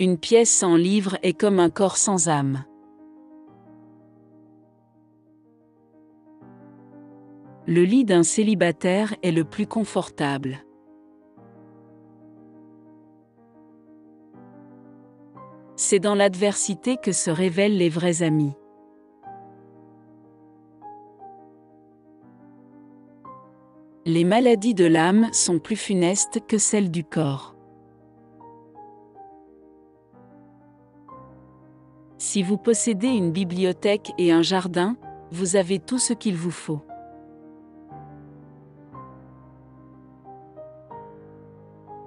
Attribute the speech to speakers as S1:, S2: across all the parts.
S1: Une pièce sans livre est comme un corps sans âme. Le lit d'un célibataire est le plus confortable. C'est dans l'adversité que se révèlent les vrais amis. Les maladies de l'âme sont plus funestes que celles du corps. Si vous possédez une bibliothèque et un jardin, vous avez tout ce qu'il vous faut.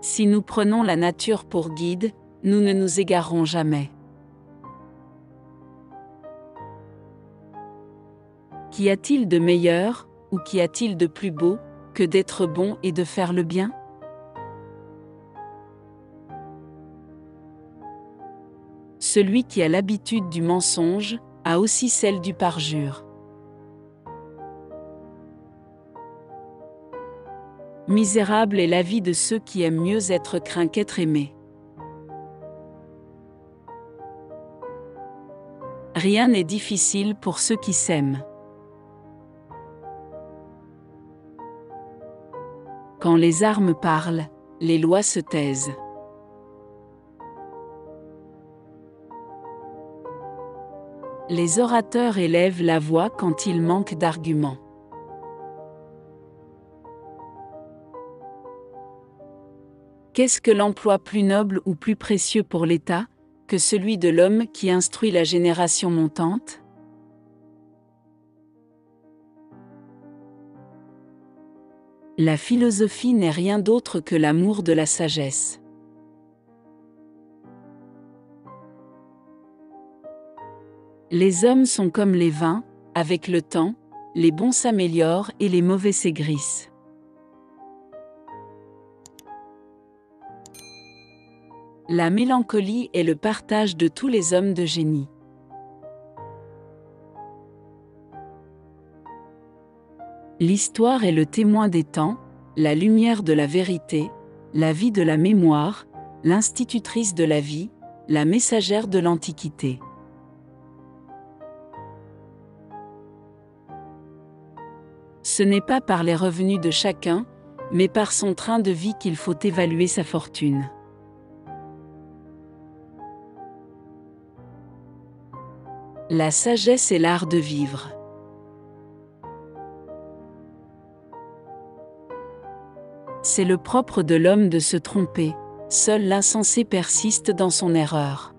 S1: Si nous prenons la nature pour guide, nous ne nous égarerons jamais. Qu'y a-t-il de meilleur, ou qu'y a-t-il de plus beau, que d'être bon et de faire le bien? Celui qui a l'habitude du mensonge, a aussi celle du parjure. Misérable est la vie de ceux qui aiment mieux être craints qu'être aimés. Rien n'est difficile pour ceux qui s'aiment. Quand les armes parlent, les lois se taisent. Les orateurs élèvent la voix quand ils manquent d'arguments. Qu'est-ce que l'emploi plus noble ou plus précieux pour l'État, que celui de l'homme qui instruit la génération montante? La philosophie n'est rien d'autre que l'amour de la sagesse. Les hommes sont comme les vins, avec le temps, les bons s'améliorent et les mauvais s'aigrissent. La mélancolie est le partage de tous les hommes de génie. L'histoire est le témoin des temps, la lumière de la vérité, la vie de la mémoire, l'institutrice de la vie, la messagère de l'Antiquité. Ce n'est pas par les revenus de chacun, mais par son train de vie qu'il faut évaluer sa fortune. La sagesse est l'art de vivre. C'est le propre de l'homme de se tromper, seul l'insensé persiste dans son erreur.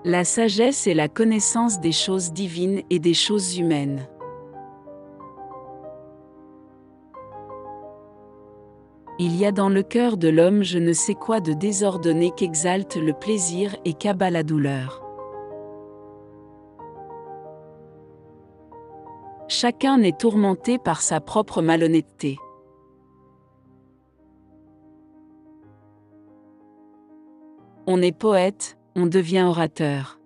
S1: La sagesse est la connaissance des choses divines et des choses humaines. Il y a dans le cœur de l'homme je ne sais quoi de désordonné qu'exalte le plaisir et qu'abat la douleur. Chacun est tourmenté par sa propre malhonnêteté. On est poète, on devient orateur.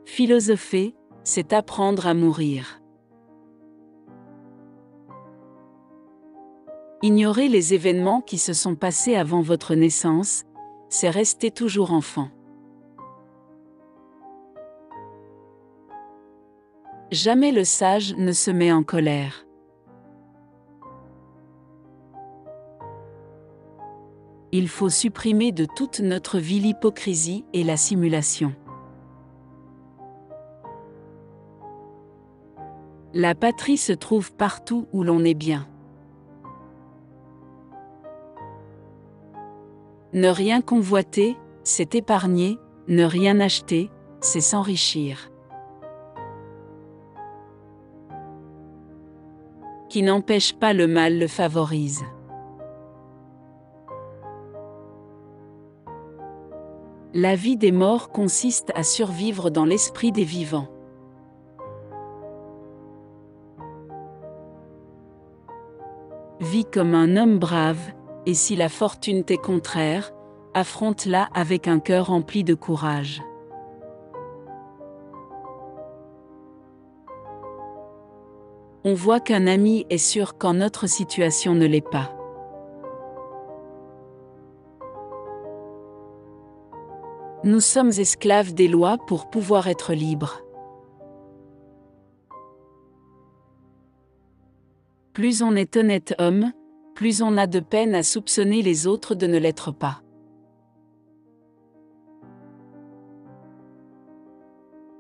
S1: Philosopher, c'est apprendre à mourir. Ignorer les événements qui se sont passés avant votre naissance, c'est rester toujours enfant. Jamais le sage ne se met en colère. Il faut supprimer de toute notre vie l'hypocrisie et la simulation. La patrie se trouve partout où l'on est bien. Ne rien convoiter, c'est épargner, ne rien acheter, c'est s'enrichir. Qui n'empêche pas le mal le favorise. La vie des morts consiste à survivre dans l'esprit des vivants. Vis comme un homme brave, et si la fortune t'est contraire, affronte-la avec un cœur rempli de courage. On voit qu'un ami est sûr quand notre situation ne l'est pas. Nous sommes esclaves des lois pour pouvoir être libres. Plus on est honnête homme, plus on a de peine à soupçonner les autres de ne l'être pas.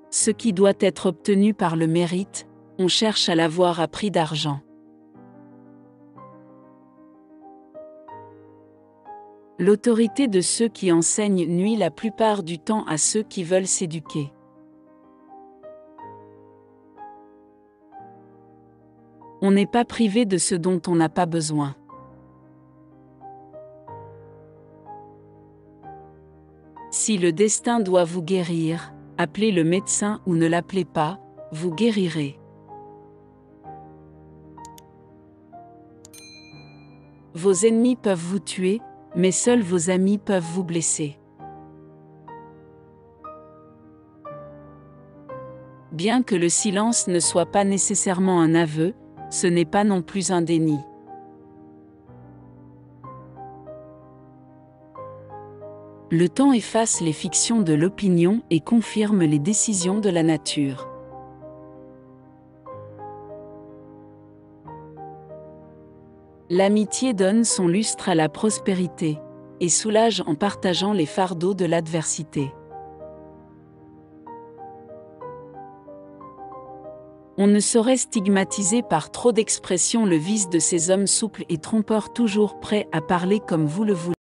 S1: Ce qui doit être obtenu par le mérite, on cherche à l'avoir à prix d'argent. L'autorité de ceux qui enseignent nuit la plupart du temps à ceux qui veulent s'éduquer. On n'est pas privé de ce dont on n'a pas besoin. Si le destin doit vous guérir, appelez le médecin ou ne l'appelez pas, vous guérirez. Vos ennemis peuvent vous tuer, mais seuls vos amis peuvent vous blesser. Bien que le silence ne soit pas nécessairement un aveu, ce n'est pas non plus un déni. Le temps efface les fictions de l'opinion et confirme les décisions de la nature. L'amitié donne son lustre à la prospérité, et soulage en partageant les fardeaux de l'adversité. On ne saurait stigmatiser par trop d'expressions le vice de ces hommes souples et trompeurs toujours prêts à parler comme vous le voulez.